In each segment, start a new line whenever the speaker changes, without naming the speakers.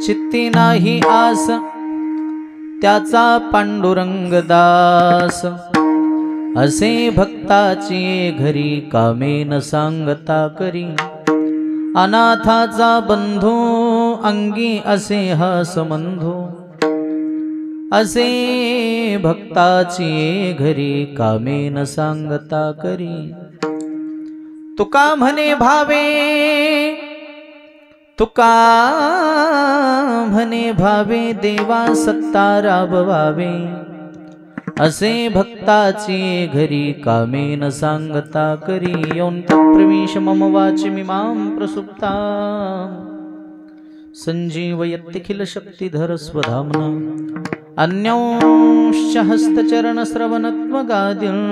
चित्ती नाही आस त्याचा पांडुरंग दास, असे भक्ताची घरी कामे न सांगता करी। अनाथाचा बंधू अंगी असे हा संबंधू, असे भक्ताची घरी कामे न सांगता करी। तुका म्हणे भावे, तुका म्हणे भावे देवा सत्ता राबवावे, असे भक्ताची घरी कामे न सांगता करी। यौन तत्प्रविश मम वाचमिमां प्रसुप्ता, संजीवयत्यखिल शक्तिधर स्वधाम्ना। अन्योश्च हस्तचरण श्रवणत्वगादिन्,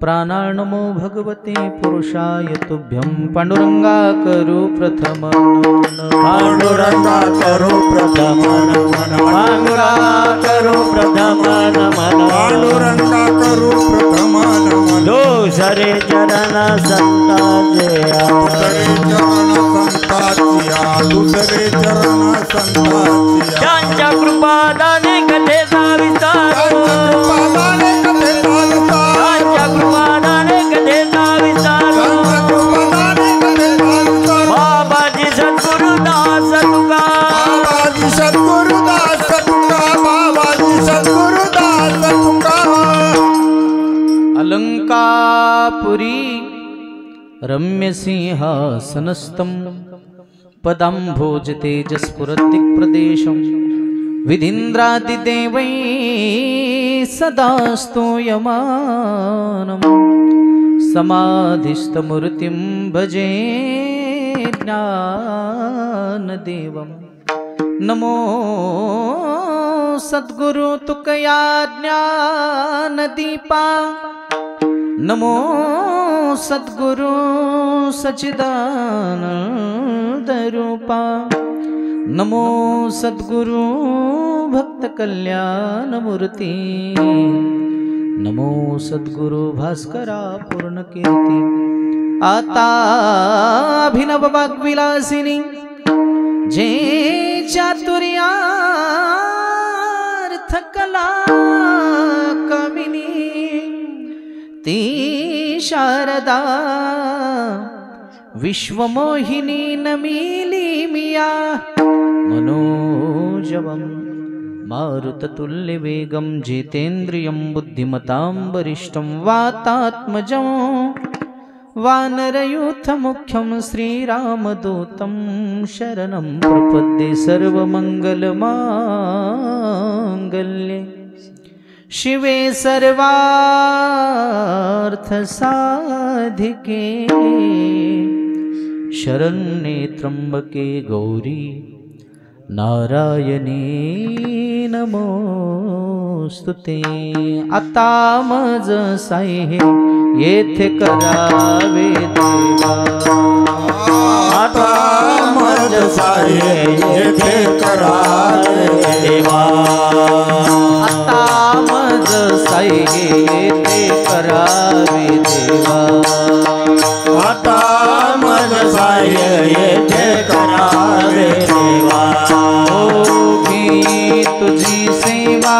प्राणार्णमो भगवते पुरुषाय तुभ्यं। पांडुरंगा करो प्रथम नमन,
पांडुरंगा करो प्रथम नमन, पांडुरंगा करो प्रथम नमन, पांडुरंगा करो प्रथम नमन। दूसरे चरण संताचिया, दूसरे चरण संताचिया, दूसरे चरण संताचिया। ज्यांच्या कृपादाने कथेचा विस्तार,
अलंकापुरी रम्यसिंहासनस्थं, पदाम्भोज तेजस्फुरदिक्प्रदेशं। विधीन्द्रादिदेवैः सदा स्तूयमानं, समाधिस्थमूर्तिं भजे ज्ञानदेवं। नमो सद्गुरु तुकया ज्ञानदीपा, नमो सद्गुरु सच्चिदानंदरूपा, नमो सद्गुरु भक्त कल्याणमूर्ती, नमो सद्गुरु भास्करा पूर्णकीर्ती। आता अभिनव वाग्विलासिनी, जे चातुर्यार्थ कला कमिनी, ती शारदा विश्वमोहिनी नमिली मिया। मनोजवं मारुततुल्यवेगं, जितेन्द्रियं बुद्धिमतां वरिष्ठं। वातात्मजं वानरयूथमुख्यं, श्रीरामदूतं शरणं प्रपद्ये। सर्वमङ्गलमाङ्गल्ये शिवे सर्वार्थसाधिके, शरण्ये त्र्यंबके गौरी नारायणी नमोस्तुते आता मज साई हे येथे करावे देवा
आता मज साई येथे करावे देवा
आता मज साई हे येथे करावे देवा
आता मज साई येथे करावे देवा
ओगी तुझी सेवा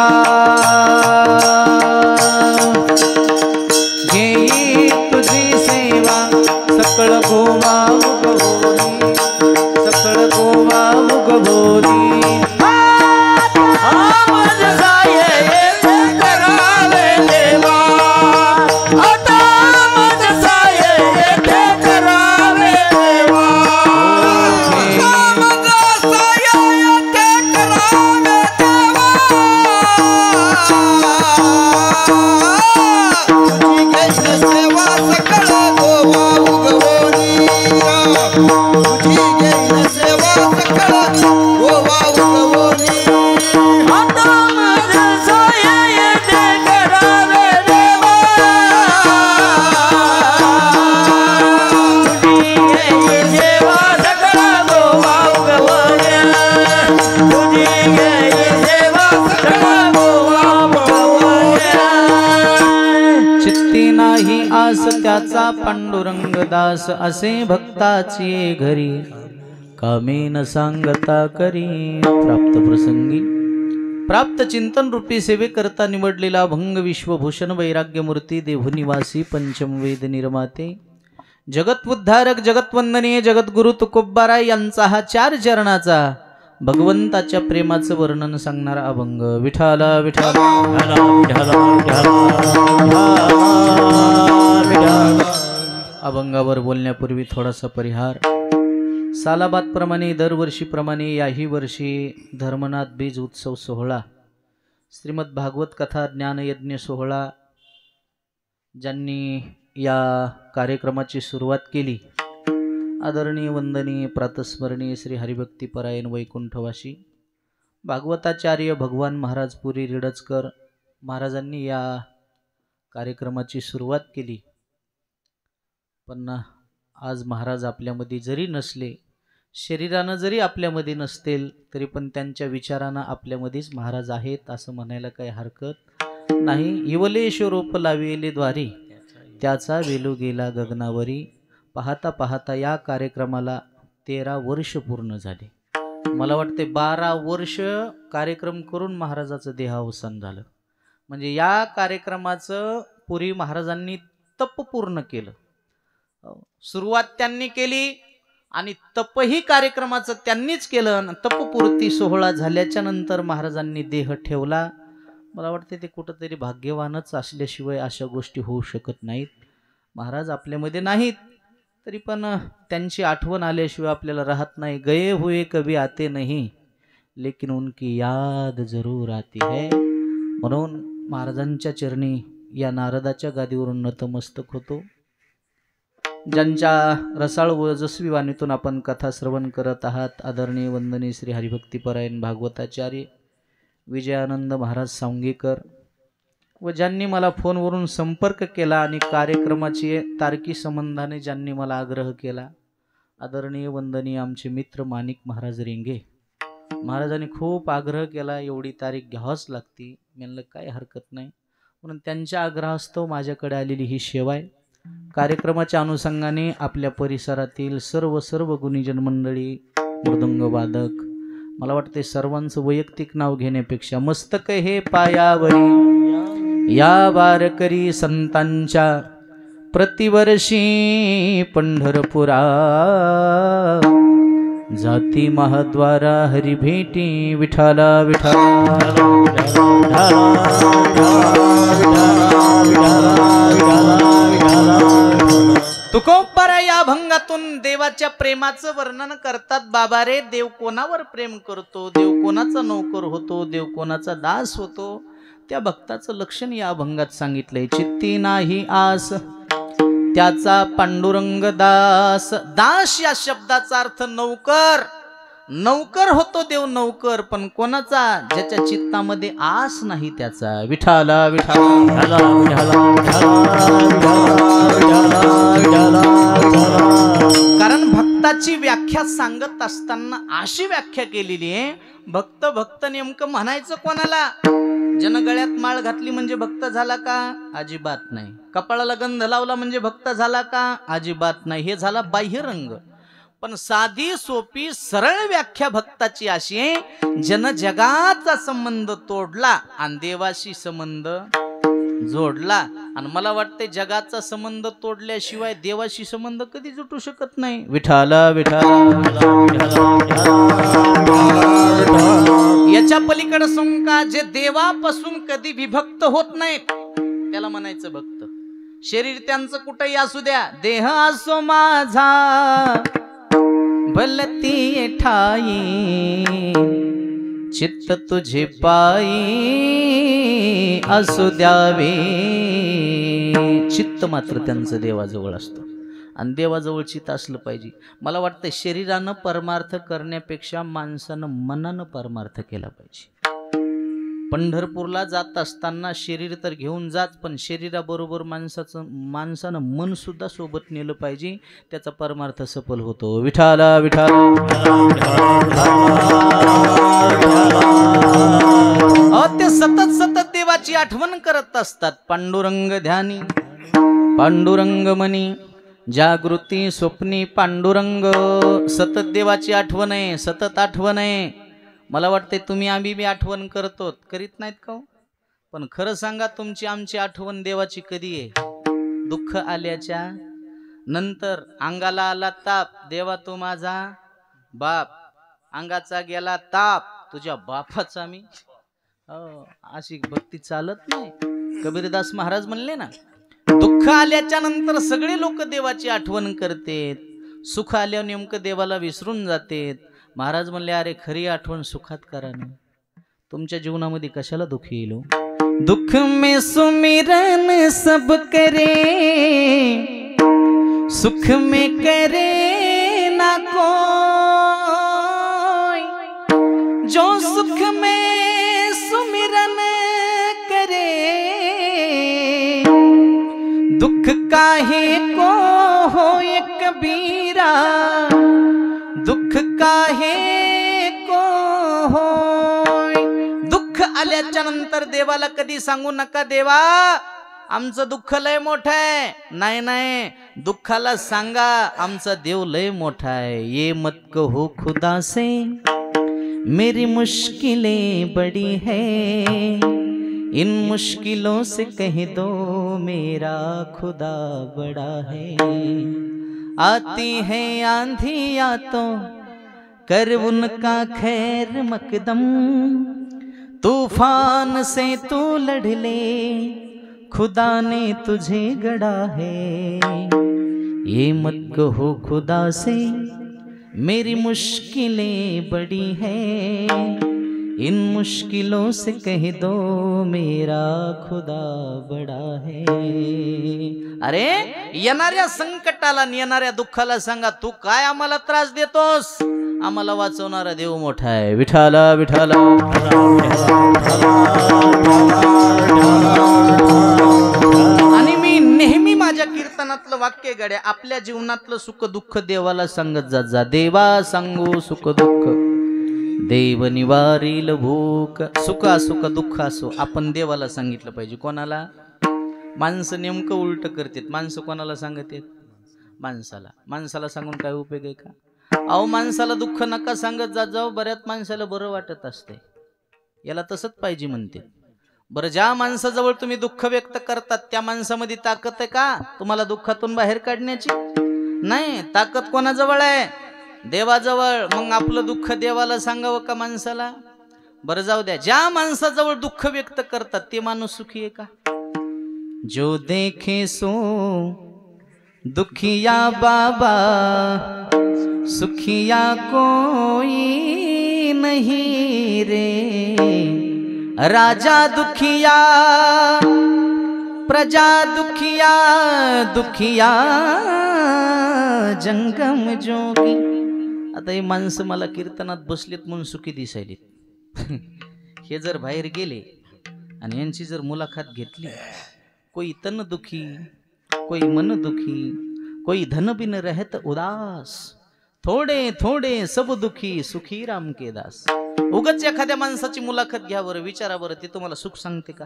घेई तुझी सेवा सकळ गोवा उगवोनी सकळ गोवा उगवोनी
मज साई येथे करावे देवा आता मज साई येथे करावे देवा मज साई येथे करावे देवा तुझी घेतली सेवा सकळ गोवा उगवोनी तुझी घेतली सेवा सकळ गोवा उगवोनी आता मज साई येथे करावे देवा तुझी घेतली सेवा सकळ गोवा उगवोनी तुझी घेतली सेवा सकळ गोवा उगवोनी
चित्ती नाही आस त्याचा पांडुरंग दास असे भक्ताची घरी कामे न सांगता करी प्राप्त प्रसंगी प्राप्त चिंतन रूपी सेवेकरता निवडलेला भंग विश्वभूषण वैराग्यमूर्ती देवनिवासी पंचम वेद निर्माते जगतउद्धारक जगतवंदनीय जगद्गुरु तुकोबारा यांचा हा 4 चरणाचा भगवंताच्या प्रेमाचं वर्णन सांगणारा अभंग विठाला विठाला अभंगावर बोलण्यापूर्वी थोडासा परिहार सालाबादप्रमाणे दरवर्षीप्रमाणे याही वर्षी धर्मनाथ बीज उत्सव सोहळा श्रीमद भागवत कथा ज्ञानयज्ञ सोहळा ज्यांनी या कार्यक्रमाची सुरुवात केली आदरणीय वंदनीय प्रातस्मरणीय श्री हरिभक्तीपरायण वैकुंठवासी भागवताचार्य भगवान महाराज पुरी रिडजकर महाराजांनी या कार्यक्रमाची सुरुवात केली। पण आज महाराज आपल्यामध्ये जरी नसले शरीरानं जरी आपल्यामध्ये नसतील तरी पण त्यांच्या विचारानं आपल्यामध्येच महाराज आहेत असं म्हणायला काही हरकत नाही। इवलेश्वरोप लाविले द्वारी त्याचा वेलू गेला गगनावरी पाहता पाहता या कार्यक्रमाला 13 वर्ष पूर्ण झाले। मला वाटते 12 वर्ष कार्यक्रम करून महाराजाचं देहावसान झालं। म्हणजे या कार्यक्रमाचं पुरी महाराजांनी तप पूर्ण केलं। सुरुवात त्यांनी केली आणि तपही कार्यक्रमाचं त्यांनीच केलं। तपपूर्ती सोहळा झाल्याच्या नंतर महाराजांनी देह ठेवला। मला वाटते ते कुठंतरी भाग्यवानच असल्याशिवाय अशा गोष्टी होऊ शकत नाहीत। महाराज आपल्यामध्ये नाहीत तरी पण त्यांची आठवण आल्याशिवाय आपल्याला राहत नाही। गए हुए कभी आते नहीं लेकिन उनकी याद जरूर आती है। म्हणून महाराजांच्या चरणी या नारदाच्या गादीवरून नतमस्तक होतो। ज्यांच्या रसाळ ओजस्वी वाणीतून आपण कथा श्रवण करत आहात आदरणीय वंदनीय श्री हरिभक्तीपरायण भागवताचार्य विजयानंद महाराज सांगेकर व ज्यांनी मला फोनवरून संपर्क केला आणि कार्यक्रमाची तारकी संबंधाने ज्यांनी मला आग्रह केला आदरणीय वंदनीय आमचे मित्र माणिक महाराज रिंगे महाराजांनी खूप आग्रह केला एवढी तारीख घ्यावंच लागती। म्हणलं काय हरकत नाही म्हणून त्यांच्या आग्रहास्तव माझ्याकडे आलेली ही सेवा आहे। कार्यक्रमाच्या अनुषंगाने आपल्या परिसरातील सर्व गुणीजन मंडळी मृदंग वादक मला वाटते सर्वांचं वैयक्तिक नाव घेण्यापेक्षा मस्तक हे पायावरी या वारकरी संतांच्या प्रतिवर्षी पंढरपुरा जाती महाद्वारा हरी भेटी विठाला विठाला तुकोबारा या भंगातून देवाच्या प्रेमाचं वर्णन करतात। बाबा रे देव कोणावर प्रेम करतो, देव कोणाचा नौकर होतो, देव कोणाचा दास होतो त्या भक्ताचं लक्षण या भंगात सांगितलंय। चित्ती नाही आस त्याचा पांडुरंग दास। दास या शब्दाचा अर्थ नौकर नौकर होतो देव नौकर, पण कोणाचा? ज्याच्या चित्तामध्ये आस नाही त्याचा. विठाला विठाला कारण भक्ताची व्याख्या सांगत असताना अशी व्याख्या केलेली आहे, भक्त भक्त नेमकं म्हणायचं कोणाला? जन गळ्यात माळ घातली म्हणजे भक्त झाला का? अजिबात नाही. कपाळाला गंध लावला म्हणजे भक्त झाला का? अजिबात नाही. हे झाला बाह्यरंग. पण साधी सोपी सरळ व्याख्या भक्ताची अशी आहे, जन जगाचा संबंध तोडला आणि देवाशी संबंध जोडला. आणि मला वाटते जगाचा संबंध तोडल्याशिवाय देवाशी संबंध कधी जुटू शकत नाही. विठाला विठाला याच्या पलीकडे सांगू का? जे देवापासून कधी विभक्त होत नाही त्याला म्हणायचं भक्त. शरीर त्यांचं कुठेही असू द्या, देह असो माझा भलती ठाई, चित्त तुझे पायी असू द्यावे. चित्त मात्र त्यांचं देवाजवळ असतं आणि देवाजवळ चित्त असलं पाहिजे. मला वाटतं शरीरानं परमार्थ करण्यापेक्षा माणसानं मनानं परमार्थ केला पाहिजे. पंढरपूरला जात असताना शरीर तर घेऊन जात, पण शरीराबरोबर माणसानं मन सुद्धा सोबत नेलं पाहिजे. त्याचा परमार्थ सफल होतो. विठाला विठाला ते सतत देवाची आठवण करत असतात. पांडुरंग ध्यानी पांडुरंग मनी जागृती स्वप्नी पांडुरंग. सतत देवाची आठवण आहे, सतत आठवण आहे. मला वाटते तुम्ही आम्ही बी आठवण करतो, करीत नाहीत का? पण खरं सांगा, तुमची आमची आठवण देवाची कधी आहे? दुःख आल्याच्या नंतर. अंगाला आला ताप, देवा तू माझा बाप. अंगाचा गेला ताप, तुझ्या बापाचा मी. अशी भक्ती चालत नाही. कबीरदास महाराज म्हणले ना, दुःख आल्याच्या नंतर सगळे लोक देवाची आठवण करतेत, सुख आल्यावर नेमकं देवाला विसरून जातेत. महाराज म्हणले, अरे खरी आठवण सुखात करा ना. तुमच्या जीवनामध्ये कशाला दुःख येईल? दुःख में सुमिरन सब करे, सुख में करे ना कोई. जो सुख में सुमिरन करे, दुख काहे को होए कबीरा, दुःख काहे को होय. दुःख आल्याच्या नंतर देवाला कधी सांगू नका, देवा आमचं दुःख लय मोठं आहे. नाही नाही, दुःखाला सांगा आमचा देव लय मोठा आहे. ये मत कहो खुदा से मेरी मुश्किलें बड़ी है, इन मुश्किलों से कह दो मेरा खुदा बड़ा है. आती है आंधियाँ तो कर उनका खैर मकदम, तूफान से तू लड़ ले खुदा ने तुझे गढ़ा है. ये मत कहो खुदा से मेरी मुश्किलें बड़ी है, इन मुश्किलों से कह दो मेरा खुदा बड़ा है. अरे येणाऱ्या संकटाला येणाऱ्या दुःखाला सांगा, तू काय आम्हाला त्रास देतोस? आम्हाला वाचवणारा देव मोठा आहे. विठाला विठाला आणि मी नेहमी माझ्या कीर्तनातलं वाक्य गड्या, आपल्या जीवनातलं सुख दुःख देवाला सांगत जात जा. देवा सांगू सुख दुःख, देव निवारील भूक. सुख असो का दुःख असो, आपण देवाला सांगितलं पाहिजे. कोणाला? माणसं नेमकं उलट करतात. माणसं कोणाला सांगतात? माणसाला. माणसाला सांगून काय उपयोग आहे का? अहो माणसाला दुःख नका सांगत जात जाऊ, बऱ्याच माणसाला बरं वाटत असते. याला तसंच पाहिजे म्हणते. बरं, ज्या माणसाजवळ तुम्ही दुःख व्यक्त करतात त्या माणसामध्ये ताकद आहे का तुम्हाला दुःखातून बाहेर काढण्याची? नाही. ताकद कोणाजवळ आहे? देवाजवळ. मग आपलं दुःख देवाला सांगावं का माणसाला? बरं जाऊ द्या, ज्या माणसाजवळ दुःख व्यक्त करतात ते माणूस सुखी आहे का? जो देखे सो दुखिया बाबा, सुखिया कोई नहीं रे. राजा दुखिया प्रजा दुखिया, दुखिया जंगम जोगी. आता हे माणसं मला कीर्तनात बसलेत म्हणून सुखी दिसायलेत. हे जर बाहेर गेले आणि यांची जर मुलाखत घेतली, कोई तन दुखी, कोई मन दुखी, कोई धन बिन रहत उदास, थोडे थोडे सब दुखी, सुखी राम के दास. उगाच एखाद्या माणसाची मुलाखत घ्या बरं, विचारा बरं, ते तुम्हाला सुख सांगते का?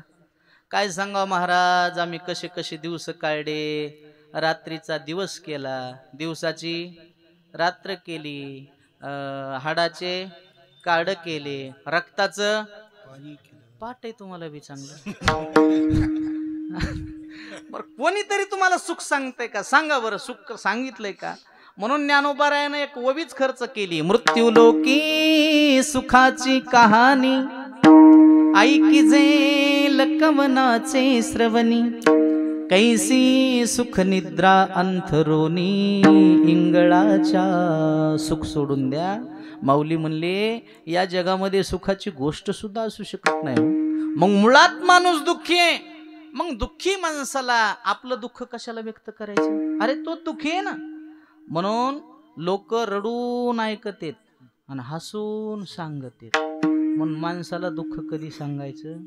काय सांगा महाराज, आम्ही कसे कसे दिवस काढले, रात्रीचा दिवस केला, दिवसाची रात्र केली, हाडाचे काड केले, रक्ताचं पाठ आहे तुम्हाला बी चांगलं. बर, कोणीतरी तुम्हाला सुख सांगतंय का? सांगा बरं, सुख सांगितलंय का? म्हणून ज्ञानोबारायानं एक ओवीच खर्च केली. मृत्यू लोकी सुखाची कहाणी ऐकी जे लकवनाचे श्रवणी, कैसी सुख निद्रा अंथरोनी, इंगळाच्या. सुख सोडून द्या. माऊली म्हणले या जगामध्ये सुखाची गोष्ट सुद्धा असू शकत नाही. मग मुळात माणूस दुःखी आहे. मग दुःखी माणसाला आपलं दुःख कशाला व्यक्त करायचं? अरे तो दुःखी आहे ना. म्हणून लोक रडून ऐकतेत आणि हसून सांगतेत. म्हणून माणसाला दुःख कधी सांगायचं?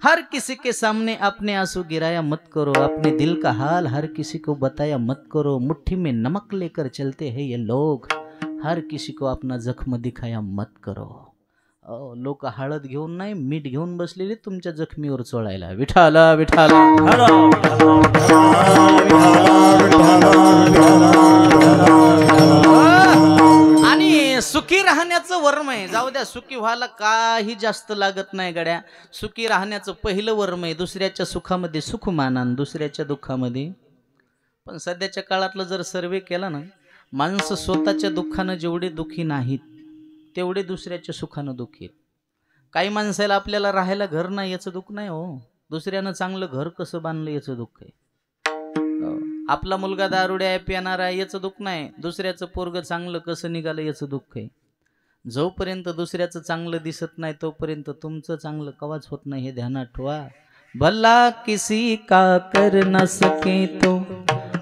हर किसी के सामने अपने आंसू गिराया मत करो, अपने दिल का हाल हर किसी को बताया मत करो, मुट्ठी में नमक लेकर चलते हैं ये लोग, हर किसी को अपना जख्म दिखाया मत करो. लोक हळद घेऊन नाही, मीठ घेऊन बसलेले तुमच्या जखमीवर चोळायला. विठाला विठाला. आणि सुखी राहण्याचं वर्म आहे. जाऊ द्या, सुखी व्हायला काही जास्त लागत नाही गड्या. सुखी राहण्याचं पहिलं वर्म आहे. दुसऱ्याच्या सुखामध्ये सुख मानान, दुसऱ्याच्या दुःखामध्ये. पण सध्याच्या काळातलं जर सर्वे केला ना, माणसं स्वतःच्या दुःखानं जेवढे दुःखी नाहीत तेवढे दुसऱ्याच्या सुखानं दुःखी आहेत. काही माणसाला आपल्याला राहायला घर नाही याचं दुःख नाही हो, दुसऱ्यानं चांगलं घर कसं बांधलं याचं दुःख आहे. आपला मुलगा दारुड्या आहे, पिणारा आहे याचं दुःख नाही, दुसऱ्याचं पोरग चांगलं कसं निघालं याचं दुःख आहे. जोपर्यंत दुसऱ्याचं चांगलं दिसत नाही तोपर्यंत तुमचं चांगलं कवाच होत नाही, हे ध्यानात ठेवा. भला किसी का कर न सके तो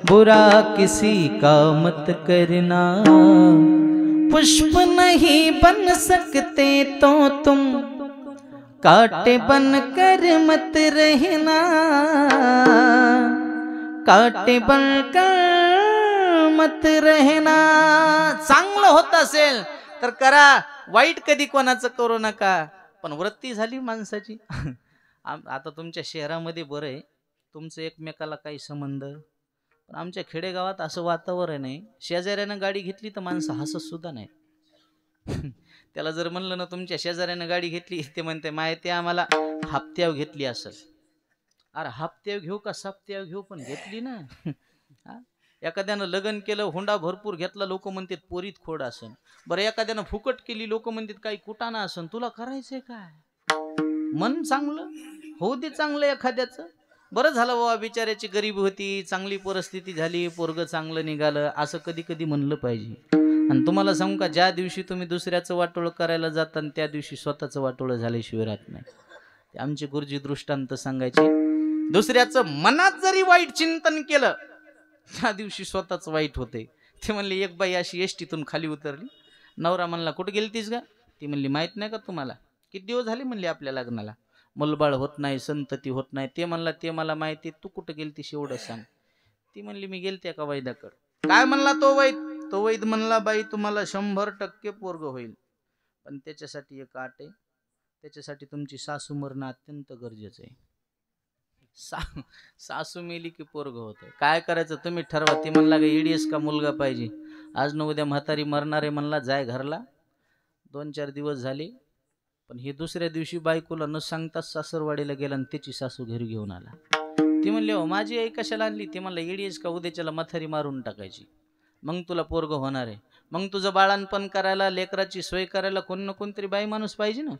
बुरा किसी का मत करना, पुष्प नहीं बन सकते तो तुम कांटे बन कर मत रहना, कांटे बन कर मत रहना. चांगलं होत असेल तर करा, वाईट कधी कोणाचं करू नका. पण वृत्ती झाली माणसाची. आता तुमच्या शहरामध्ये बरं आहे, तुमचं एकमेकाला काही संबंध, पण आमच्या खेडेगावात असं वातावरण आहे, शेजाऱ्यानं गाडी घेतली तर माणसं हसत सुद्धा नाही. त्याला जर म्हणलं ना तुमच्या शेजाऱ्यानं गाडी घेतली, ते म्हणते माहिती आम्हाला हप्त्यावर घेतली असेल. अरे हप्त्यावर घेऊ का सप्त्यावर घेऊ, पण घेतली ना. एखाद्यानं लग्न केलं, हुंडा भरपूर घेतला, लोक म्हणतात पोरीत खोड असन. बरं एखाद्यानं फुकट केली, लोक म्हणतात काही कुटाणा असन. तुला करायचंय काय? मन चांगलं होऊ दे, चांगलं एखाद्याचं. बरं झालं बाबा, बिचाऱ्याची गरीब होती, चांगली परिस्थिती झाली, पोरग चांगलं निघालं, असं कधी कधी म्हणलं पाहिजे. आणि तुम्हाला सांगू का, ज्या दिवशी तुम्ही दुसऱ्याचं वाटोळं करायला जाता त्या दिवशी स्वतःचं वाटोळं झाल्याशिवाय राहत नाही. ते आमचे गुरुजी दृष्टांत सांगायचे, दुसऱ्याचं मनात जरी वाईट चिंतन केलं त्या दिवशी स्वतःच वाईट होते. ते म्हणले एक बाई अशी एसटीतून खाली उतरली, नवरा म्हणला कुठे गेलतीस का? ती म्हणली माहित नाही का तुम्हाला, किती दिवस झाले म्हणले आपल्या लग्नाला, मुलबाळ होत नाही, संतती होत नाही. ते म्हणला ते मला माहिती, तू कुठं गेलतीस एवढं सांग. ती म्हणली मी गेलते का वैद्याकडं. काय म्हणला तो वैद? तो वैद म्हणला बाई तुम्हाला 100% पोरग होईल, पण त्याच्यासाठी एक अट आहे, त्याच्यासाठी तुमची सासू मरणं अत्यंत गरजेचं आहे. सासू मेली की पोरग होतं. काय करायचं तुम्ही ठरवा. ती म्हणला का ईडीएस का मुलगा पाहिजे. आज न उद्या म्हातारी मरणार आहे म्हणला, जाय घरला. 2-4 दिवस झाले, पण हे दुसऱ्या दिवशी बायकोला न सांगताच सासरवाडीला गेला आणि त्याची सासू घरी घेऊन आला. ती म्हणली हो माझी आई कशाला आणली? ती म्हणला ईडीएस का उद्याच्याला म्हातारी मारून टाकायची, मग तुला पोरग होणार आहे. मग तुझं बाळांपण करायला, लेकराची सोय करायला कोण ना कोणतरी बाई माणूस पाहिजे ना,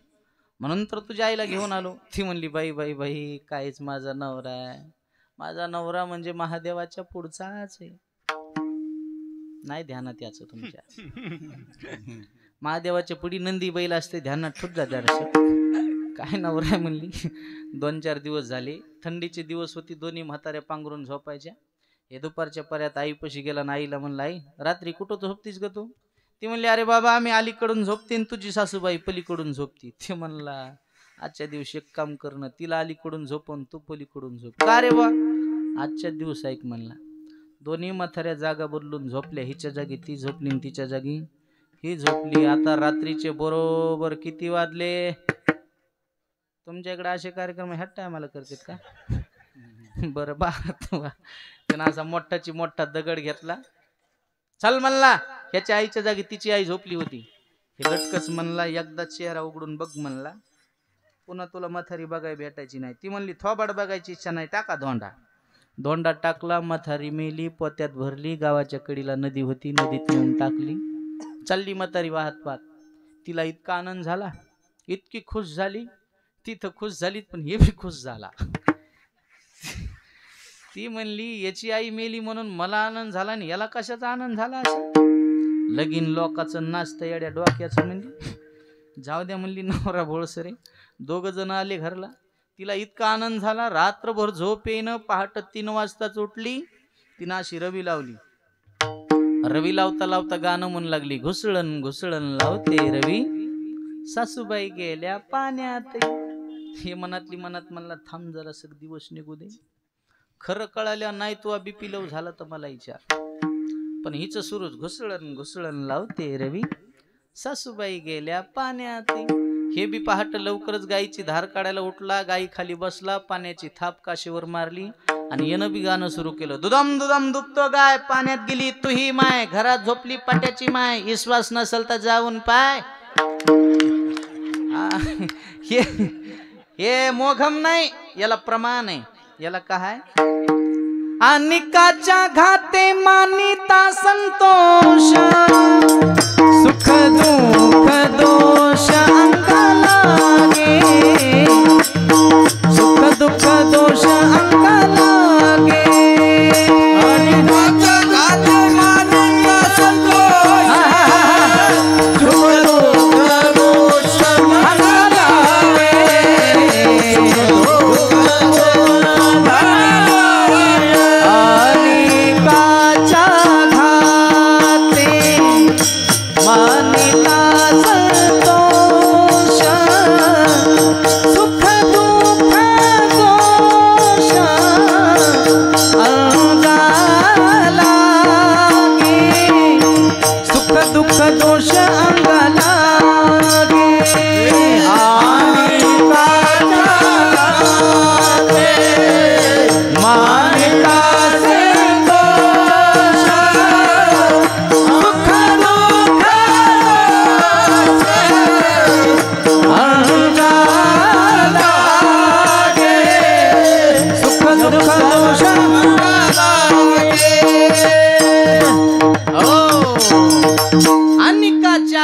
म्हणून तर तुझ्या आईला घेऊन आलो. ती म्हणली बाई बाई बाई काहीच माझा नवरा आहे, माझा नवरा म्हणजे महादेवाच्या पुढचाच आहे. नाही ध्यानात याचं तुमच्या. महादेवाच्या पुढी नंदी बैल असते, ध्यानात ठेवत जा जरा. काय नवरा आहे म्हणली. 2-4 दिवस झाले, थंडीचे दिवस होती, दोन्ही म्हाताऱ्या पांघरून झोपायच्या. हे दुपारच्या पर्यात आईपाशी गेला ना, आईला म्हणला आई रात्री कुठं झोपतीस ग तू? ती म्हणली अरे बाबा आम्ही अलीकडून झोपते आणि तुझी सासूबाई पलीकडून झोपती. ते म्हणला आजच्या दिवशी एक काम करणं, तिला अलीकडून झोपवून तू पलीकडून झोप. का रे बा? आजच्या दिवस ऐक म्हणला, दोन्ही म्हाताऱ्या जागा बदलून झोपल्या. हिच्या जागी ती झोपली आणि तिच्या जागी ही झोपली. आता रात्रीचे बरोबर किती वाजले? तुमच्या इकडे असे कार्यक्रम ह्या टायमाला करतात का? बरं बा. त्यानं असा मोठाची मोठा दगड घेतला. चल म्हणला, ह्याच्या आईच्या जागी तिची आई झोपली होती. हे लटकच म्हणला, एकदा चेहरा उघडून बघ म्हणला, पुन्हा तुला म्हातारी बघाय भेटायची नाही. ती म्हणली थोबाड बघायची इच्छा नाही, टाका धोंडा. धोंडा टाकला, म्हातारी मेली, पोत्यात भरली. गावाच्या कडीला नदी होती, नदीत नेऊन टाकली. चालली म्हातारी वाहत वाहत. तिला इतका आनंद झाला, इतकी खुश झाली, तिथं खुश झाली पण हे बी खुश झाला. ती म्हणली याची आई मेली म्हणून मला आनंद झाला नाही, याला कशाचा आनंद झाला? लगीन लोकाचं नाचतं येड्या डोक्याचं. म्हणजे जाऊ द्या म्हणली, नवरा भोळसरे. दोघ जण आले घरला. तिला इतका आनंद झाला, रात्रभर झोप येईन. पहाटे 3 वाजताच उठली. तिनं अशी रवी लावली. रवी लावता लावता गाणं म्हणू लागली, घुसळण घुसळण लावते रवी, सासूबाई गेल्या पाण्यात. हे मनातली मनात म्हणला थांब जरा सग दिवस निघू दे. खरं कळाल्या नाही तू बीपी लव झाला तर मला विचार. पण हिचं सुरूच घुसळण घुसळण लावते रवी, सासूबाई गेल्या पाण्यात. हे बी पहाट लवकरच गायीची धार काढायला उठला. गायी खाली बसला, पाण्याची थाप काशीवर मारली आणि येणं बी गाणं सुरू केलं. दुदम दुदम दुबतो गाय, पाण्यात गेली तुही माय, घरात झोपली पाट्याची माय, विश्वास नसल तर जाऊन पाय. हे मोघम नाही, याला प्रमाण आहे. याला काय? अनिकाच्या घाते मानिता संतोष, सुख दुःख दोष अंगाला गे, सुख दुःख दोष अंगाला गे.
अनिकाच्या घाते मानिता संतोष, सुख दुःख दोष अंगाला गे,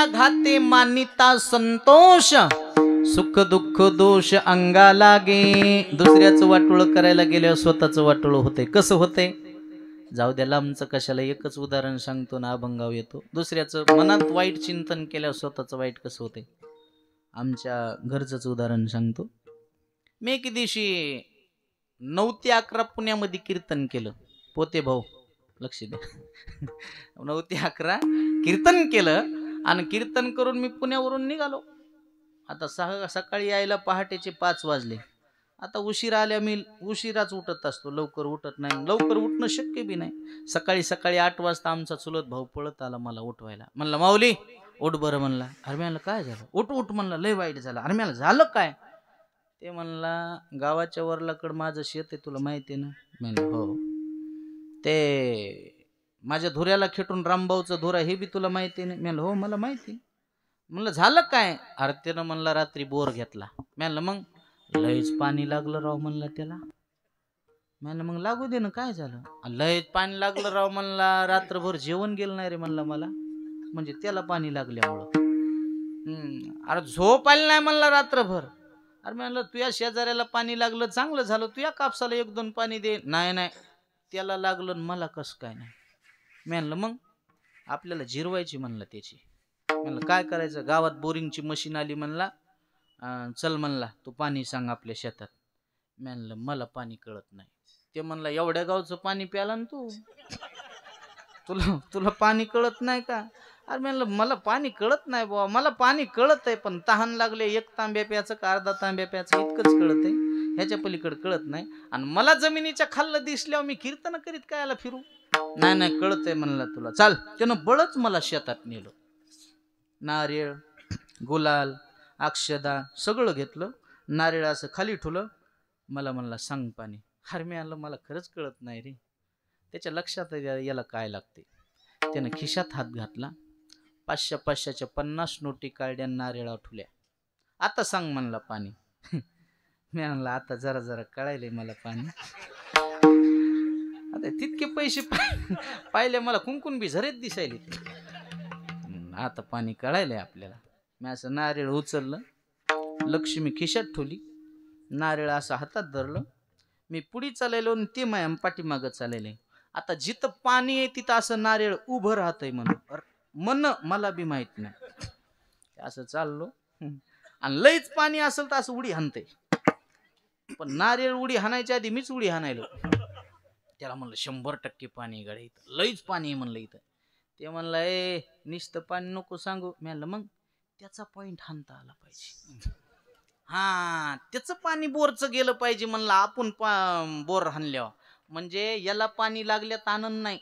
घाते मानिता संतोष, सुख दुःख दोष अंगा लागे. दुसऱ्याचं वाटोळ करायला गेल्यावर स्वतःचं वाटोळ होते. कसं होते? जाऊ द्या लांबचं कशाला, एकच उदाहरण सांगतो ना अभंगाव येतो. दुसऱ्याचं मनात वाईट चिंतन केल्यावर स्वतःचं वाईट कसं होते? आमच्या घरचंच उदाहरण सांगतो. मी एक दिवशी 9 ते 11 पुण्यामध्ये कीर्तन केलं. पोते भाऊ लक्ष द्या. 9 ते 11 कीर्तन केलं आणि कीर्तन करून मी पुण्यावरून निघालो. आता सकाळी यायला पहाटेचे 5 वाजले. आता उशिरा आल्या, मी उशिराच उठत असतो, लवकर उठत नाही. लवकर उठणं शक्य बी नाही. सकाळी 8 वाजता आमचा चुलत भाऊ पळत आला मला उठवायला. म्हणला माऊली उठ बरं. म्हणला अरे म्हणलं काय झालं? उठ उठ म्हणला, लय वाईट झालं. अरे म्हणलं झालं काय? ते म्हणला गावाच्या वरलाकडं माझं शेत आहे, तुला माहिती आहे ना? म्हणलं हो. ते माझ्या धुऱ्याला खेटून रामभाऊचं धुरा हे बी तुला माहिती नाही? म्हणलं हो मला माहिती. म्हणलं झालं काय? अरे त्यानं म्हणला रात्री बोर घेतला. म्हणलं मग? लयच पाणी लागलं राव म्हणला त्याला. म्हणलं मग लागू दे ना, काय झालं? लयच पाणी लागलं राव म्हणला, रात्रभर जेवण गेलं नाही रे म्हणला मला, म्हणजे त्याला पाणी लागल्यामुळं. अरे झोप आली नाही म्हणला रात्रभर. अरे म्हणलं तुझ्या शेजाऱ्याला पाणी लागलं चांगलं झालं, तुझ्या कापसाला 1-2 पाणी दे. नाही त्याला लागलं मला कसं काय नाही. म्हणलं मग आपल्याला जिरवायची म्हणलं त्याची. म्हणलं काय करायचं? गावात बोरिंगची मशीन आली म्हणला, चल म्हणला तू पाणी सांग आपल्या शेतात. म्हणलं मला पाणी कळत नाही. ते म्हणला एवढ्या गावचं पाणी प्याला ना तू, तुला पाणी कळत नाही का? अरे म्हणलं मला पाणी कळत नाही बुवा, मला पाणी कळत आहे पण तहान लागले, एक तांब्या प्याचं का अर्धा तांब्या प्याचं इतकंच कळत आहे, ह्याच्या पलीकडे कळत नाही. आणि मला जमिनीच्या खाल्लं दिसल्यावर मी कीर्तन करीत कायला फिरू? नाही नाही कळत आहे म्हणलं तुला, चाल. त्यानं बळच मला शेतात नेलं. नारळ, गुलाल, अक्षदा सगळं घेतलं. नारळ असं खाली ठेवलं. मला म्हणला सांग पाणी. अरे मी आणलं मला खरंच कळत नाही रे. त्याच्या लक्षात याला काय लागते. त्यानं खिशात हात घातला. 500-500च्या 50 नोटी काढल्या, नारळा ठुल्या. आता सांग म्हणला पाणी. मी म्हणला आता जरा जरा कळायले मला पाणी. आता तितके पैसे पाहिले मला कुंकुन बी झरेत दिसायले. आता पाणी कळायलंय आपल्याला. मी असं नारळ उचललं, लक्ष्मी खिशात ठेवली, नारळ असं हातात धरलं. मी पुढी चालायलो आणि ते माया पाठीमागं चालायलंय. आता जिथं पाणी आहे तिथं असं नारळ उभं राहतंय म्हणून मला बी माहित नाही. असं चाललो आणि लईच पाणी असेल तर असं उडी हाणतंय, पण नारळ उडी हाणायच्या आधी मीच उडी हाणायलो. त्याला म्हणलं 100% पाणी गड्या इथं, लईच पाणी आहे म्हणलं इथं. ते म्हणलं ए नुसतं पाणी नको सांगू. मी म्हणलं मग त्याचा पॉइंट हाणता आला पाहिजे. हा त्याचं पाणी बोरचं गेलं पाहिजे म्हणलं. आपण बोर हाणल्यावर म्हणजे याला पाणी लागल्यात आनंद नाही,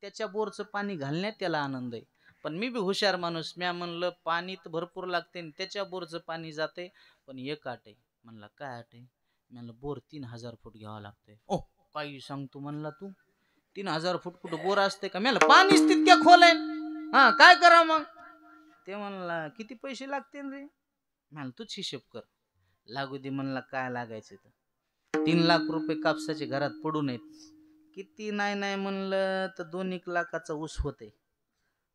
त्याच्या बोरचं पाणी घालण्यात त्याला आनंद आहे. पण मी बी हुशार माणूस, म्या म्हणलं पाणी तर भरपूर लागते आणि त्याच्या बोरचं पाणी जाते, पण एक आट आहे. म्हणला काय आट आहे? म्हणलं बोर 3000 फूट घ्यावं लागतंय. ओ काही सांगतो म्हणला तू, 3000 फूट कुठं बोर असते का? म्हणलं पाणीच तितक्या खोल आहे. हा काय करा मग? ते म्हणला किती पैसे लागतील रे? म्हणलं तूच हिशोब कर. लागू दे म्हणला काय लागायचं तर. 3 लाख रुपये कापसाचे घरात पडू नयेत. किती नाही नाही म्हणलं तर 2-1 लाखाचा ऊस होते.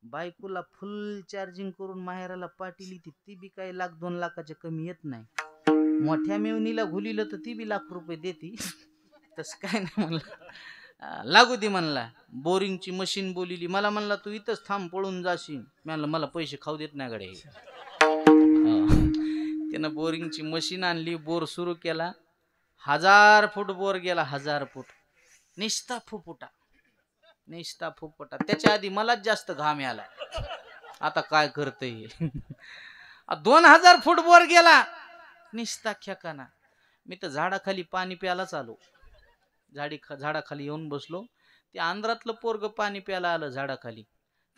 बायकोला फुल चार्जिंग करून माहेराला पाठीली ती बी काही 1-2 लाखाच्या कमी येत नाही. मोठ्या मेवणीला घुलीलं तर ती बी लाख रुपये देती. तसं काय नाही म्हणलं. लागू दे म्हणला. बोरिंगची मशीन बोलिली. मला म्हणला तू इथंच थांब, पळून जाशील. म्हणलं मला पैसे खाऊ देत नाही गडे. त्यानं बोरिंगची मशीन आणली, बोर सुरू केला. 1000 फूट बोर गेला. 1000 फूट निस्ता फुफुटा, निस्ता फुफुटा. त्याच्या आधी मलाच जास्त घाम आला. आता काय करतय. 2000 फूट बोर गेला निस्ता खेकाना. मी तर झाडाखाली पाणी प्यायलाच आलो. झाडाखाली येऊन बसलो. ते आंध्रातलं पोरग पाणी प्यायला आलं झाडाखाली.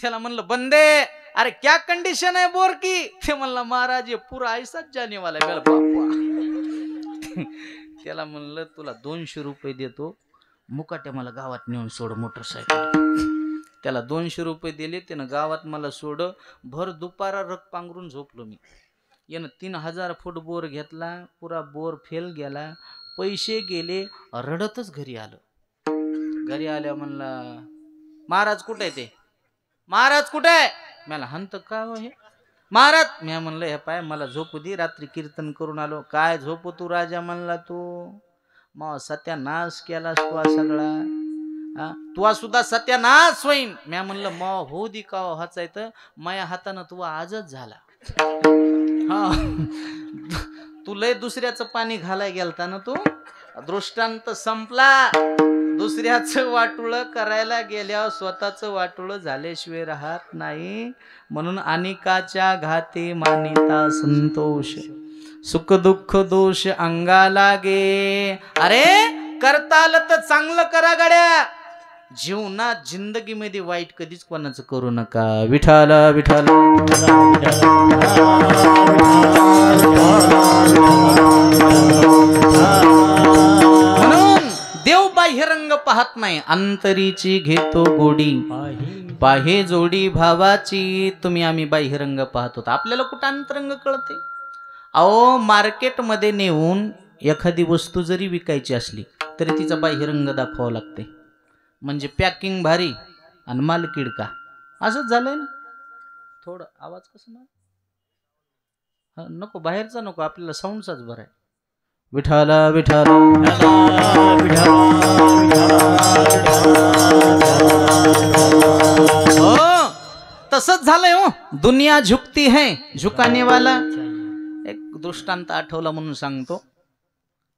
त्याला म्हणलं बंदे अरे क्या कंडिशन है बोर की? ते म्हणला महाराज ये पूरा ऐसाच जाने वाला है. त्याला म्हणलं तुला 200 रुपये देतो, मुकाट्या मला गावात नेऊन सोड मोटरसायकल. त्याला 200 रुपये दिले. त्यानं गावात मला सोड. भर दुपारा रग पांघरून झोपलो मी. यानं 3000 फूट बोर घेतला. पुरा बोर फेल गेला. पैसे गेले. रडतच घरी आलं. घरी आल्या म्हणला महाराज कुठे आहे? ते महाराज कुठे आहे? मला हंत का हे महाराज? मी म्हणलं हे पाय मला झोपू दे, रात्री कीर्तन करून आलो. काय झोपू तू राजा म्हणला तू? मग सत्यानाश केलास तू सगळा. तुला सुद्धा सत्यानाश होईन. मी म्हणलं मग हो दी का हाचाय तर माया हातानं तू आजच झाला. हा तू लय दुसऱ्याचं पाणी घालाय गेलता ना तू. दृष्टांत संपला. दुसऱ्याचं वाटुळ करायला गेल्यावर स्वतःचं वाटुळ झाल्याशिवाय राहत नाही. म्हणून अनिकाच्या घाती मानिता संतोष, सुख दुःख दोष अंगा लागे. अरे करता आलं तर चांगलं करा गड्या. जीवनात जिंदगीमध्ये वाईट कधीच कोणाचं करू नका. विठ्ठल विठ्ठल. म्हणून देव बाह्यरंग पाहत नाही, अंतरीची घेतो गोडी. पाहे जोडी भावाची. तुम्ही आम्ही बाह्यरंग पाहत होता, आपल्याला कुठं अंतरंग कळते? अहो मार्केटमध्ये नेऊन एखादी वस्तू जरी विकायची असली तरी तिचा बाह्यरंग दाखवावा लागते. म्हणजे पॅकिंग भारी आणि माल किडका. असंच झालंय ना. थोडं आवाज कसं ना नको, बाहेरचा नको, आपल्याला साऊंडचाच बरं आहे. विठ्ठल विठ्ठल. हो तसंच झालंय. हो दुनिया झुकती है, झुकाने वाला. एक दृष्टांत आठवला म्हणून सांगतो.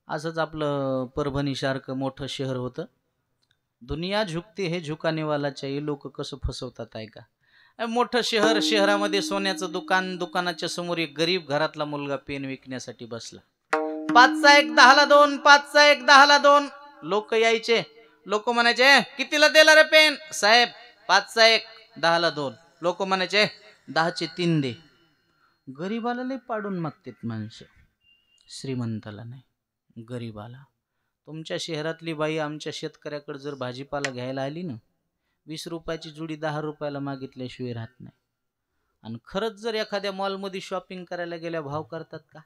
असंच आपलं परभणी सारखं मोठं शहर होतं. दुनिया झुकती है झुकाने वालाच्या. हे लोक कसं फसवतात आहे का. मोठं शहर, शहरामध्ये सोन्याचं दुकान, दुकानाच्या समोर एक गरीब घरातला मुलगा पेन विकण्यासाठी बसला. 5चा 1 10ला 2, 5चा 1 10ला 2. लोक यायचे, लोक म्हणायचे कितीला दिला रे पेन? साहेब 5चा 1 10ला 2. लोक म्हणायचे 10चे 3 दे. गरीबाला लय पाडून मागतात माणसं, श्रीमंताला नाही, गरीबाला. तुमच्या शहरातली बाई आमच्या शेतकऱ्याकडे जर भाजीपाला घ्यायला आली ना, 20 रुपयाची जुडी 10 रुपयाला मागितल्याशिवाय राहत नाही. आणि खरंच जर एखाद्या मॉलमध्ये शॉपिंग करायला गेल्या भाव करतात का?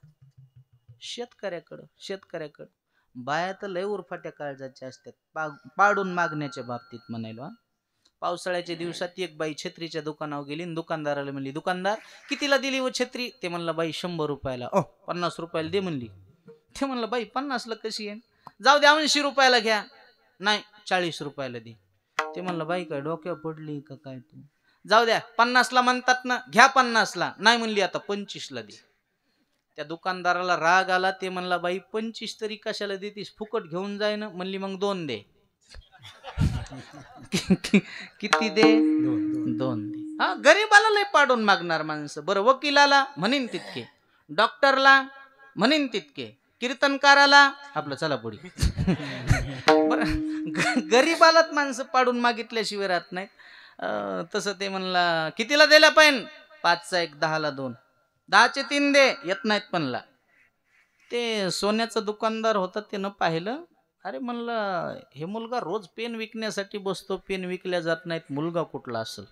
शेतकऱ्याकडं बाया तर लय उरफाट्या काळजाच्या असतात, पाडून मागण्याच्या बाबतीत म्हणायला. पावसाळ्याच्या दिवसात एक बाई छत्रीच्या दुकानावर गेली आणि दुकानदाराला म्हणली, दुकानदार कितीला दिली व छत्री? ते म्हणला, बाई 100 रुपयाला. 50 रुपयाला दे म्हणली. ते म्हणलं, बाई 50ला कशी आहे? जाऊ द्या 80 रुपयाला घ्या. नाही 40 रुपयाला दे. ते म्हणलं, बाई काय डोक्यावर पडली का काय तू? जाऊ द्या 50ला म्हणतात ना, घ्या 50ला. नाही म्हणली, आता 25ला दे. त्या दुकानदाराला राग आला. ते म्हणला, बाई 25 तरी कशाला देतीस, फुकट घेऊन जाय ना. म्हणली, मग 2 दे. किती दे? 2 दे. हा, गरीबाला लय पाडून मागणार माणसं. बरं, वकिलाला म्हणीन तितके, डॉक्टरला म्हणीन तितके, कीर्तनकाराला आपलं चला पुढे. बरं, गरीबालाच माणसं पाडून मागितल्याशिवाय राहत नाहीत. तसं ते म्हणला, कितीला दिला पाहिजे? 5चा 1 10ला 2. 10चे 3 दे. येत नाहीत म्हणला. ते सोन्याचा दुकानदार होता, त्यानं पाहिलं. अरे म्हणलं, हे मुलगा रोज पेन विकण्यासाठी बसतो, पेन विकल्या जात नाहीत, मुलगा कुठला असेल?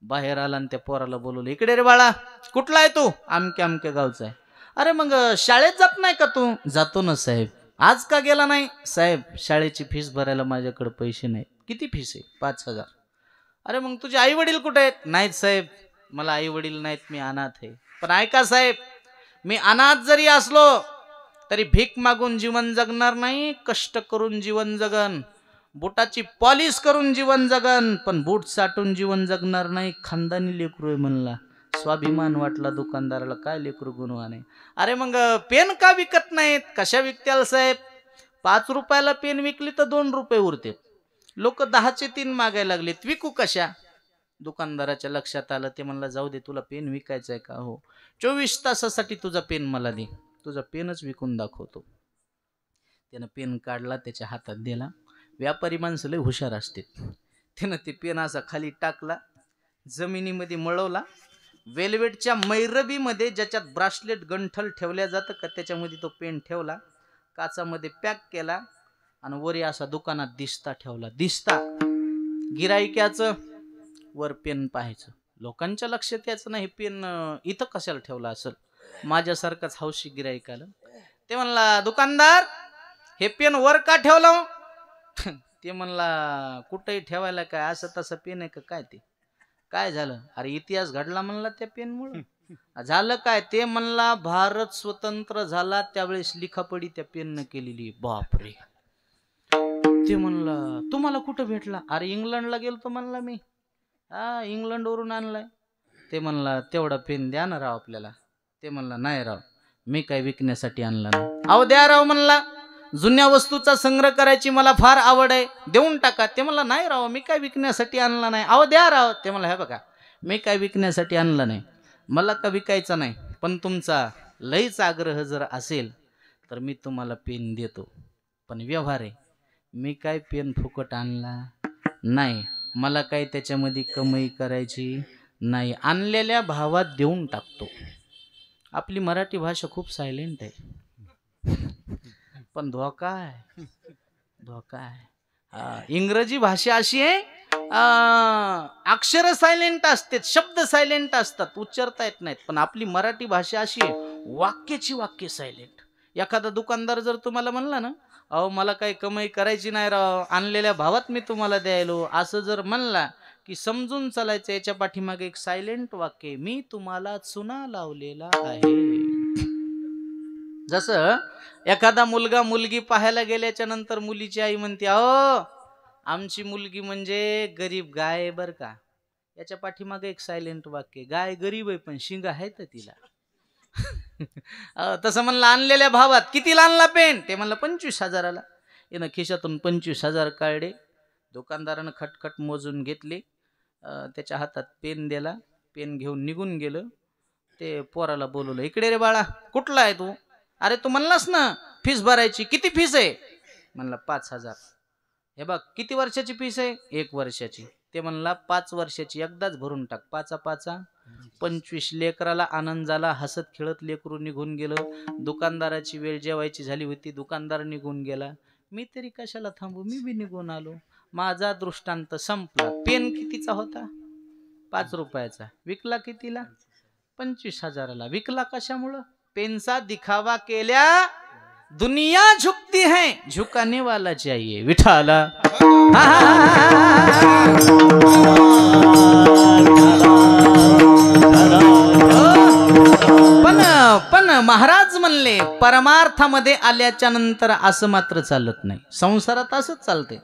बाहेर आला आणि त्या पोराला बोलवलं, इकडे रे बाळा, कुठला आहे तू? आमक्या आमक्या गावचा आहे. अरे मग शाळेत जात नाही का तू? जातो ना साहेब. आज का गेला नाही? साहेब शाळेची फीस भरायला माझ्याकडे पैसे नाहीत. किती फीस आहे? 5000. अरे मग तुझे आई वडील कुठे आहेत? नाहीत साहेब, मला आई वडील नाहीत, मी अनाथ आहे. पण ऐका साहेब, मी अनाथ जरी असलो तरी भीक मागून जीवन जगणार नाही, कष्ट करून जीवन जगन, बुटाची पॉलिश करून जीवन जगन, पण बूट साठून जीवन जगणार नाही. खानदानी लेकरू आहे म्हणला. स्वाभिमान वाटला दुकानदाराला, काय लेकरू गुणवान आहे. अरे मग पेन का विकत नाहीत? कशा विकत्याल साहेब? 5 रुपयाला पेन विकली तर 2 रुपये उरते. लोक 10चे 3 मागायला लागलेत, विकू कशा? दुकानदाराच्या लक्षात आलं. ते म्हणला, जाऊ दे, तुला पेन विकायचा आहे का? हो. 24 तासासाठी तुझा पेन मला दे, तुझा पेनच विकून दाखवतो. त्यानं पेन काढला, त्याच्या हातात दिला. व्यापारी माणसं लय हुशार असते. त्यानं ते पेन असा खाली टाकला, जमिनीमध्ये मळवला, वेल्वेटच्या मैरबीमध्ये ज्याच्यात ब्रासलेट गंठल ठेवल्या जातं का, त्याच्यामध्ये तो पेन ठेवला, काचामध्ये पॅक केला आणि वरी असा दुकानात दिसता ठेवला. दिसता गिराईक्याचं, वर पेन पाहायचं. लोकांच्या लक्षात यायचं नाही, पेन इथं कशाला ठेवला असेल. माझ्यासारखाच हौशी गिराईक आलं. ते म्हणला, दुकानदार हे पेन वर का ठेवलं? ते म्हणला, कुठेही ठेवायला काय, असं तसं पेन आहे का काय? ते काय झालं? अरे इतिहास घडला म्हणला त्या पेनमुळे. झालं काय? ते म्हणला, भारत स्वतंत्र झाला त्यावेळेस लिखापडी त्या पेननं केलेली. बापरे. ते म्हणला, तुम्हाला कुठं भेटला? अरे इंग्लंडला गेलतो म्हणला मी. हा, इंग्लंडवरून आणलाय. ते म्हणला, तेवढा पेन द्या ना राव आपल्याला. ते म्हणला, नाही राव, मी काय विकण्यासाठी आणला नाही. अहो द्या राव म्हणला, जुन्या वस्तूचा संग्रह करायची मला फार आवड आहे, देऊन टाका. ते म्हणला, नाही राव, मी काय विकण्यासाठी आणला नाही. अहो द्या राव. ते म्हणला, हे बघा, मी काय विकण्यासाठी आणला नाही, मला का विकायचा नाही, पण तुमचा लईच आग्रह जर असेल तर मी तुम्हाला पेन देतो. पण व्यवहार आहे, मी काय पेन फुकट आणला नाही, मला काय त्याच्यामध्ये कमाई करायची नाही, आणलेल्या भावात देऊन टाकतो. आपली मराठी भाषा खूप सायलेंट आहे, पण धोका आहे, धोका आहे. इंग्रजी भाषा अशी आहे, अक्षर सायलेंट असतात, शब्द सायलेंट असतात, उच्चारता येत नाहीत. पण आपली मराठी भाषा अशी आहे, वाक्याची वाक्य सायलेंट. एखादा दुकानदार जर तुम्हाला म्हणला ना, अहो मला काही कमाई करायची नाही राव, आणलेल्या भावात मी तुम्हाला द्यायलो, असं जर म्हणला की समजून चालायचं याच्या पाठीमागे एक सायलेंट वाक्य, मी तुम्हाला चुना लावलेला आहे. जसं एखादा मुलगा मुलगी पाहायला गेल्याच्या नंतर मुलीची आई म्हणते, अहो आमची मुलगी म्हणजे गरीब गाय आहे बर का. याच्या पाठीमागे एक सायलेंट वाक्य, गाय गरीब आहे पण शिंग आहे तर तिला. तसं म्हणलं, आणलेल्या भावात. कितीला आणला पेन? ते म्हणलं 25,000ला. यानं खिशातून 25,000 काढले, दुकानदारानं खटखट मोजून घेतले, त्याच्या हातात पेन दिला, पेन घेऊन निघून गेलं. ते पोराला बोलवलं, इकडे रे बाळा, कुठला आहे तू? अरे तू म्हणलास ना फीस भरायची, किती फीस आहे? म्हणला 5,000. हे बघ किती वर्षाची फीस आहे? 1 वर्षाची. ते म्हणला 5 वर्षाची एकदाच भरून टाक. 5 5 25. लेकराला आनंद झाला, हसत खेळत लेकरू निघून गेलं. दुकानदाराची वेळ जेवायची झाली होती, दुकानदार निघून गेला. मी तरी कशाला थांबू, मी बी निघून आलो. माझा दृष्टांत संपला. पेन कितीचा होता? 5 रुपयाचा. विकला कितीला? 25,000ला. विकला कशामुळं? पेनचा दिखावा केल्या दुनिया झुकती है, झुकाने वाला चाहिए. विठाला पण महाराज म्हणले परमार्थामध्ये आल्याच्या नंतर असं मात्र चालत नाही. संसारात असंच चालते.